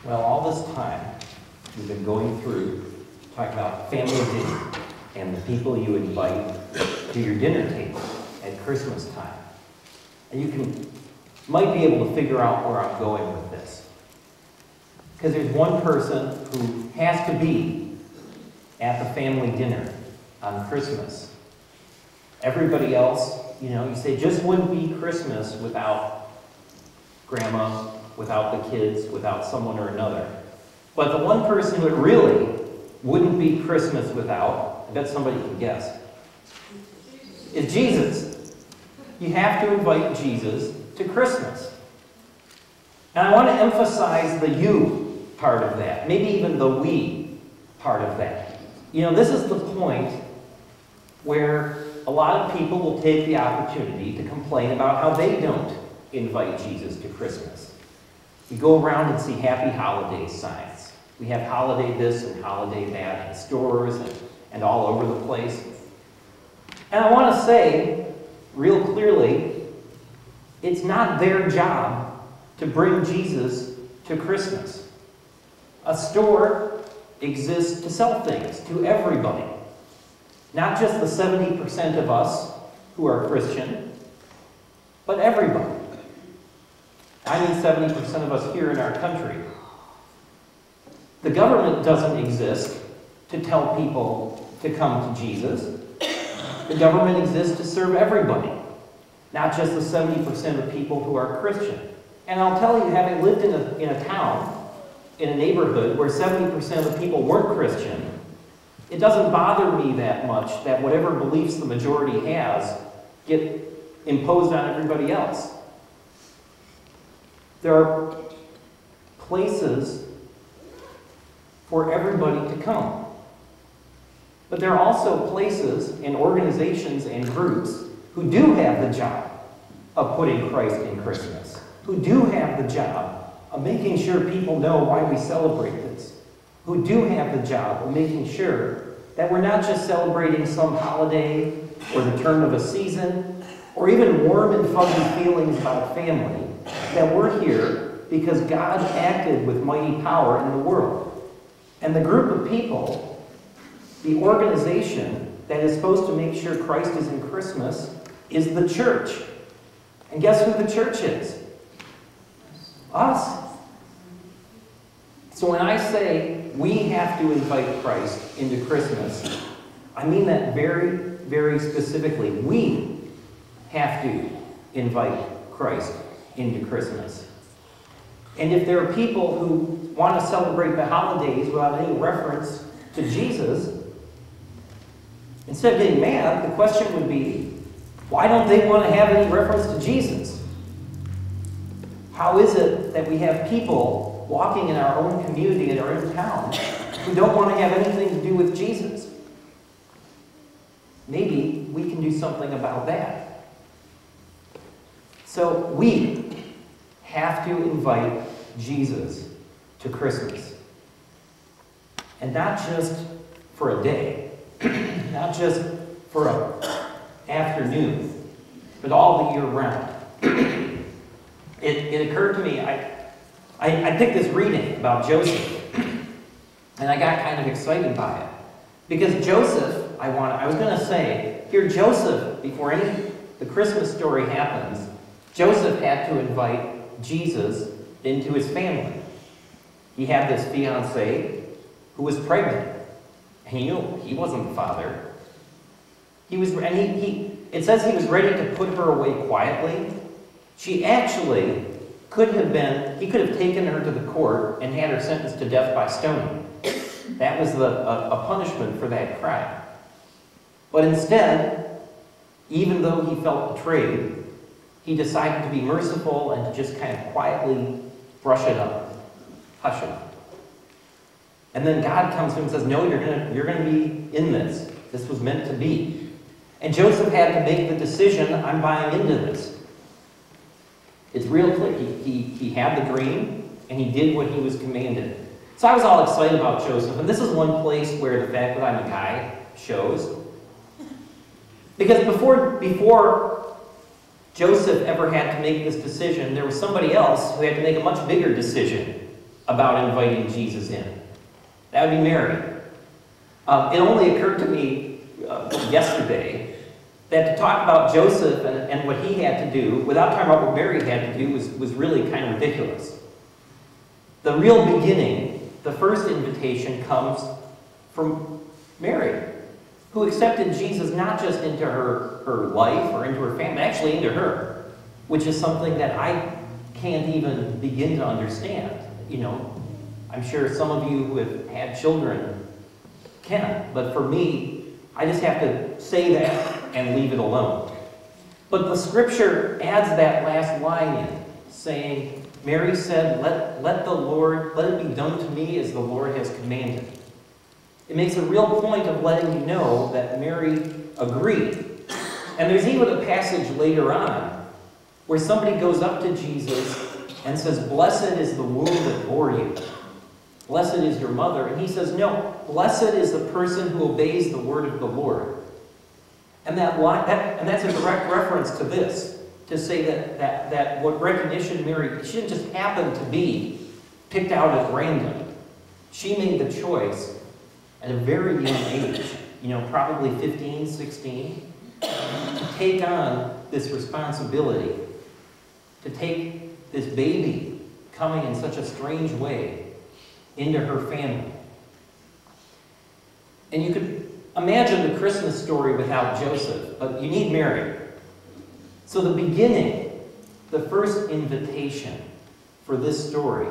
Well, all this time, we've been going through talking about family dinner and the people you invite to your dinner table at Christmas time. And you might be able to figure out where I'm going with this. Because there's one person who has to be at the family dinner on Christmas. Everybody else, you say, just wouldn't be Christmas without grandma, without the kids, without someone or another. But the one person who it really wouldn't be Christmas without, I bet somebody can guess, is Jesus. You have to invite Jesus to Christmas. And I want to emphasize the you part of that, maybe even the we part of that. This is the point where a lot of people will take the opportunity to complain about how they don't invite Jesus to Christmas. We go around and see happy holidays signs. We have holiday this and holiday that in stores and all over the place. And I want to say real clearly, it's not their job to bring Jesus to Christmas. A store exists to sell things to everybody. Not just the 70% of us who are Christian, but everybody. I mean 70% of us here in our country. The government doesn't exist to tell people to come to Jesus. The government exists to serve everybody, not just the 70% of people who are Christian. And I'll tell you, having lived in a town, in a neighborhood where 70% of the people weren't Christian, it doesn't bother me that much that whatever beliefs the majority has get imposed on everybody else. There are places for everybody to come. But there are also places and organizations and groups who do have the job of putting Christ in Christmas, who do have the job of making sure people know why we celebrate this, who do have the job of making sure that we're not just celebrating some holiday or the turn of a season, or even warm and fuzzy feelings about family, that we're here because God acted with mighty power in the world. And the group of people, the organization that is supposed to make sure Christ is in Christmas, is the church. And guess who the church is? Us. So when I say we have to invite Christ into Christmas, I mean that very, very specifically. We have to invite Christ into Christmas. And if there are people who want to celebrate the holidays without any reference to Jesus, instead of getting mad, the question would be, why don't they want to have any reference to Jesus? How is it that we have people walking in our own community, in our own town, who don't want to have anything to do with Jesus? Maybe we can do something about that. So we have to invite Jesus to Christmas. And not just for a day, not just for an afternoon, but all the year round. It occurred to me, I picked this reading about Joseph, and I got kind of excited by it. Because Joseph, I was going to say, here Joseph, before the Christmas story happens, Joseph had to invite Jesus into his family. He had this fiancée who was pregnant. And he knew he wasn't the father. It says he was ready to put her away quietly. She actually he could have taken her to the court and had her sentenced to death by stoning. That was a punishment for that crime. But instead, even though he felt betrayed, he decided to be merciful and to just kind of quietly brush it up, hush it. And then God comes to him and says, no, you're gonna be in this. This was meant to be. And Joseph had to make the decision, I'm buying into this. It's real clear. He had the dream, and he did what he was commanded. So I was all excited about Joseph, and this is one place where the fact that I'm a guy shows. Because before Joseph ever had to make this decision, there was somebody else who had to make a much bigger decision about inviting Jesus in. That would be Mary. It only occurred to me yesterday that to talk about Joseph and what he had to do, without talking about what Mary had to do, was really kind of ridiculous. The real beginning, the first invitation, comes from Mary, who accepted Jesus not just into her life or into her family, actually into her, which is something that I can't even begin to understand. You know, I'm sure some of you who have had children can, but for me, I just have to say that and leave it alone. But the scripture adds that last line in, saying, Mary said, let it be done to me as the Lord has commanded. It makes a real point of letting you know that Mary agreed. And there's even a passage later on where somebody goes up to Jesus and says, blessed is the womb that bore you. Blessed is your mother. And he says, no, blessed is the person who obeys the word of the Lord. And that's a direct reference to this, to say that what recognition Mary, she didn't just happen to be picked out at random. She made the choice at a very young age, you know, probably 15, 16, to take on this responsibility, to take this baby coming in such a strange way into her family. And you could imagine the Christmas story without Joseph, but you need Mary. So the beginning, the first invitation for this story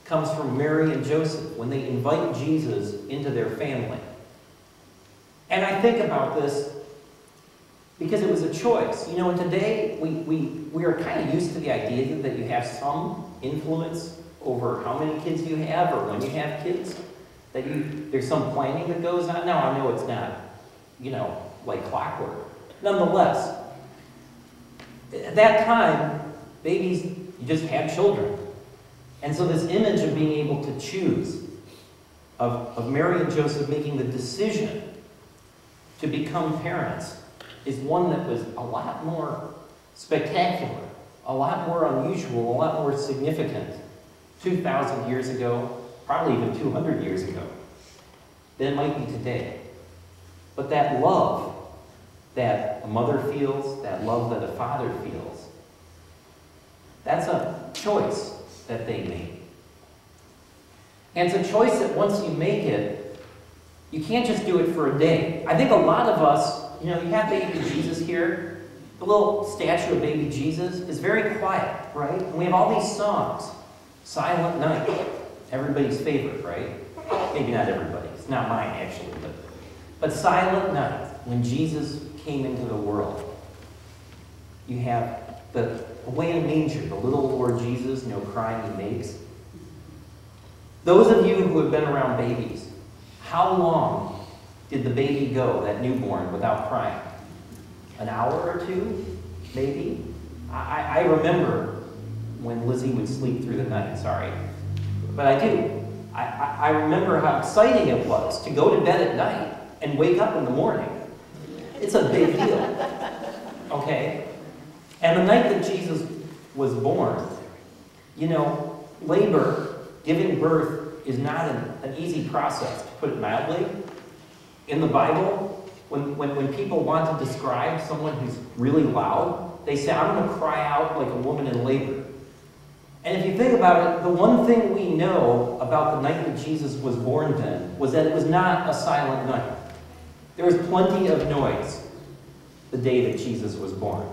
comes from Mary and Joseph when they invite Jesus into their family. And I think about this because it was a choice. You know, and today we are kind of used to the idea that you have some influence over how many kids you have or when you have kids, that there's some planning that goes on. Now, I know it's not, you know, like clockwork. Nonetheless, at that time, babies, you just had children. And so this image of being able to choose, of Mary and Joseph making the decision to become parents, is one that was a lot more spectacular, a lot more unusual, a lot more significant 2,000 years ago, probably even 200 years ago, than it might be today. But that love that a mother feels, that love that a father feels, that's a choice that they made. And it's a choice that once you make it, you can't just do it for a day. I think a lot of us, you know, you have baby Jesus here. The little statue of baby Jesus is very quiet, right? And we have all these songs. Silent Night, everybody's favorite, right? Maybe not everybody's, not mine actually, but Silent Night, when Jesus came into the world. You have the away in the manger, the little Lord Jesus, no crying he makes. Those of you who have been around babies, how long did the baby go, that newborn, without crying? An hour or two, maybe? I remember when Lizzie would sleep through the night, sorry. But I do. I remember how exciting it was to go to bed at night and wake up in the morning. It's a big deal, okay? And the night that Jesus was born, you know, labor, giving birth, is not an easy process, to put it mildly. In the Bible, when people want to describe someone who's really loud, they say, I'm going to cry out like a woman in labor. And if you think about it, the one thing we know about the night that Jesus was born then was that it was not a silent night. There was plenty of noise the day that Jesus was born.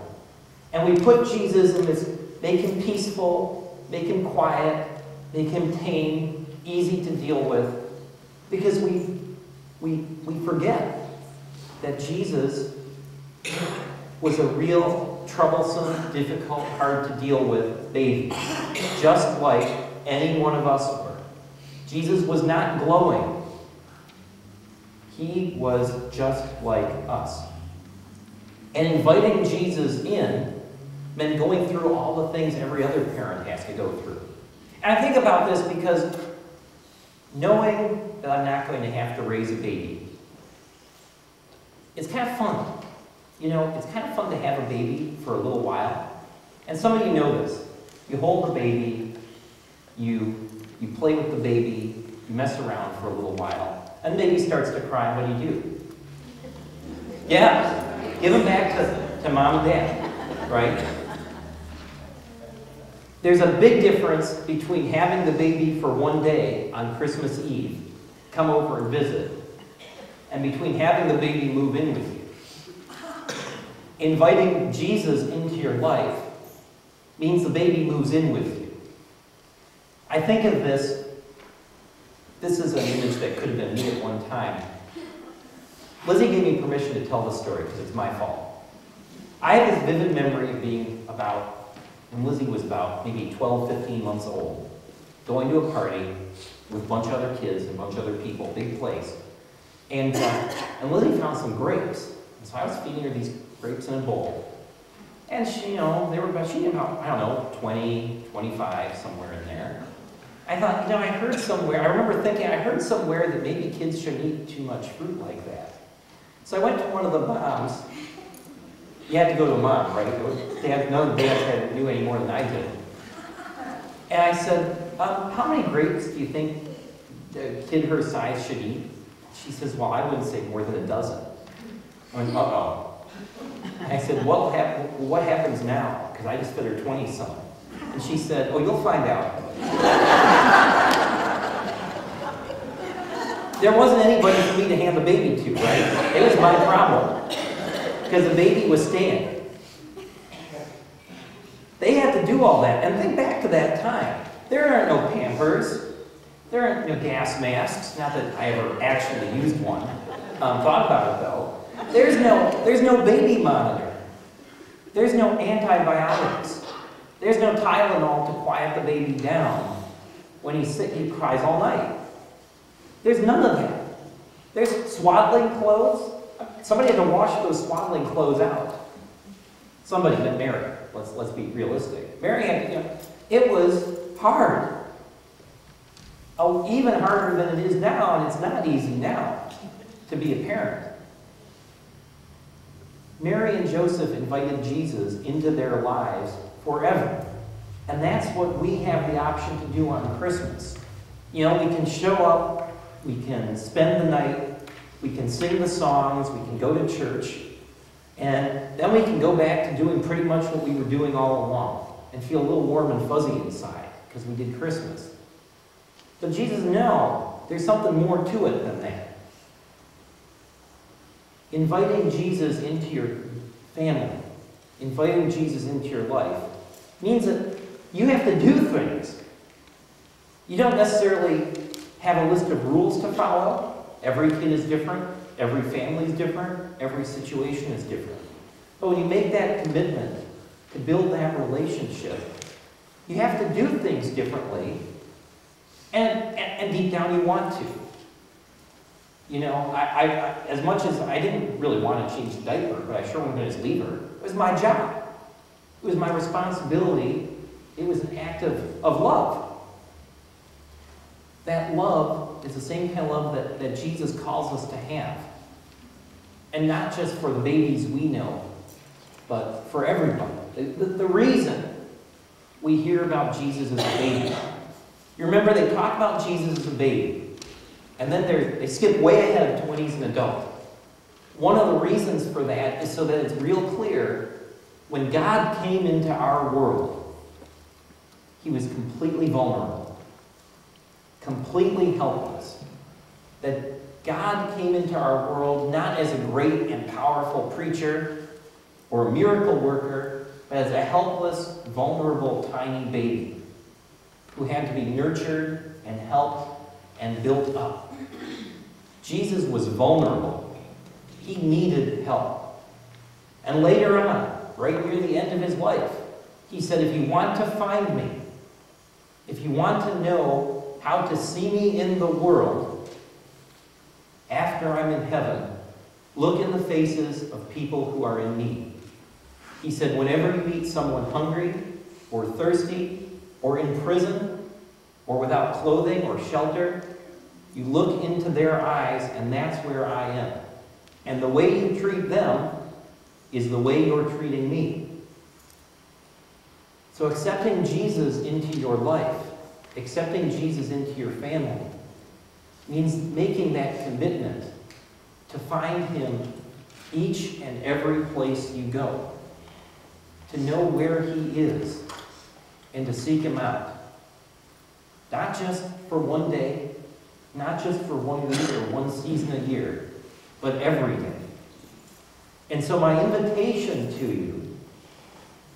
And we put Jesus in this, make him peaceful, make him quiet, make him tame, easy to deal with, because we forget that Jesus was a real, troublesome, difficult, hard to deal with baby, just like any one of us were. Jesus was not glowing. He was just like us. And inviting Jesus in meant going through all the things every other parent has to go through. And I think about this because knowing that I'm not going to have to raise a baby, it's kind of fun. You know, it's kind of fun to have a baby for a little while. And some of you know this. You hold the baby, you You play with the baby, you mess around for a little while, and the baby starts to cry. What do? Yeah, give him back to mom and dad, right? There's a big difference between having the baby for one day on Christmas Eve, come over and visit, and between having the baby move in with you. Inviting Jesus into your life means the baby moves in with you. I think of this is an image that could have been me at one time. Lizzie gave me permission to tell this story because it's my fault. I have this vivid memory of being when Lizzie was about maybe 12, 15 months old, going to a party with a bunch of other kids and a bunch of other people, big place. And Lizzie found some grapes. And so I was feeding her these grapes in a bowl. And she, they were about, 20, 25, somewhere in there. I thought, I heard somewhere, I remember thinking, I heard somewhere that maybe kids shouldn't eat too much fruit like that. So I went to one of the moms. You had to go to a mom, right? None of the dads knew any more than I did. And I said, how many grapes do you think a kid her size should eat? She says, well, I wouldn't say more than a dozen. I went, uh-oh. I said, what happens now? Because I just fed her 20-some. And she said, oh, you'll find out. There wasn't anybody for me to hand the baby to, right? It was my problem. Because the baby was staying. They had to do all that. And think back to that time. There aren't no Pampers. There aren't no gas masks. Not that I ever actually used one. Thought about it, though. There's no baby monitor. There's no antibiotics. There's no Tylenol to quiet the baby down. When he's sick, he cries all night. There's none of that. There's swaddling clothes. Somebody had to wash those swaddling clothes out. Somebody, but Mary. Let's be realistic. Mary had, it was hard. Oh, even harder than it is now, and it's not easy now to be a parent. Mary and Joseph invited Jesus into their lives forever. And that's what we have the option to do on Christmas. We can show up, we can spend the night, we can sing the songs, we can go to church, and then we can go back to doing pretty much what we were doing all along and feel a little warm and fuzzy inside because we did Christmas. But Jesus, no, there's something more to it than that. Inviting Jesus into your family, inviting Jesus into your life, means that you have to do things. You don't necessarily have a list of rules to follow. Every kid is different. Every family is different. Every situation is different. But when you make that commitment to build that relationship, you have to do things differently. And deep down you want to. I as much as I didn't really want to change the diaper, but I sure wasn't going to just leave her. It was my job. It was my responsibility. It was an act of love. That love is the same kind of love that Jesus calls us to have. And not just for the babies we know, but for everybody. The reason we hear about Jesus as a baby. You remember they talk about Jesus as a baby, and then they skip way ahead to when he's an adult. One of the reasons for that is so that it's real clear when God came into our world, he was completely vulnerable, completely helpless. That God came into our world not as a great and powerful preacher or a miracle worker, but as a helpless, vulnerable, tiny baby who had to be nurtured and helped and built up. Jesus was vulnerable. He needed help. And later on, right near the end of his life, he said, if you want to find me, if you want to know how to see me in the world after I'm in heaven, look in the faces of people who are in need. He said, whenever you meet someone hungry or thirsty or in prison or without clothing or shelter, you look into their eyes and that's where I am. And the way you treat them is the way you're treating me. So accepting Jesus into your life Accepting Jesus into your family means making that commitment to find him each and every place you go, to know where he is, and to seek him out. Not just for one day, not just for 1 week or one season a year, but every day. And so my invitation to you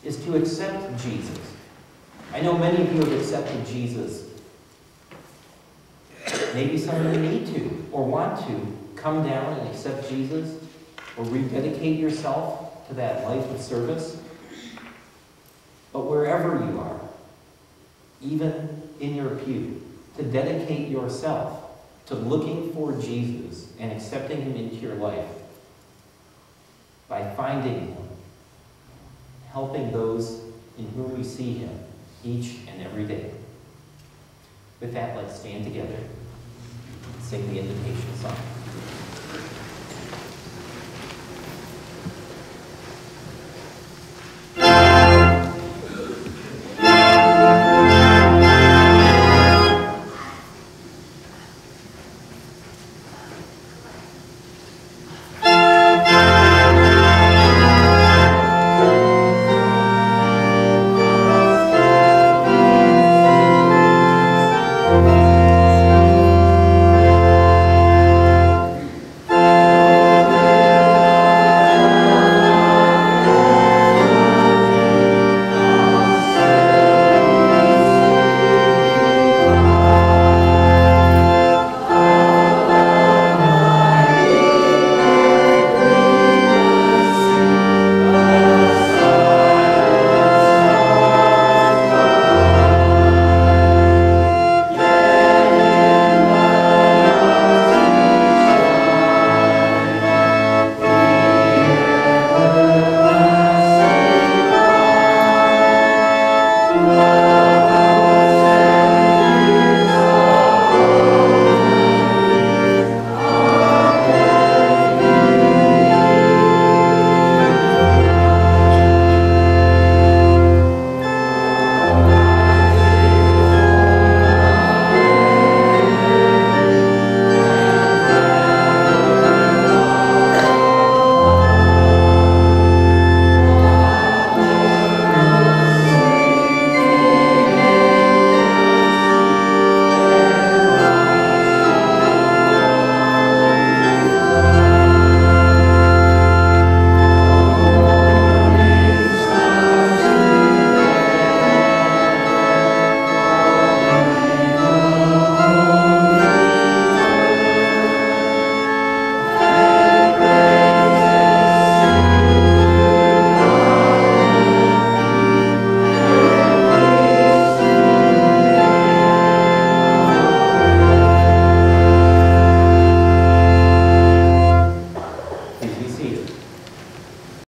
is to accept Jesus. I know many of you have accepted Jesus. Maybe some of you need to or want to come down and accept Jesus or rededicate yourself to that life of service. But wherever you are, even in your pew, to dedicate yourself to looking for Jesus and accepting him into your life by finding him, helping those in whom we see him each and every day. With that, let's stand together and sing the invitation song.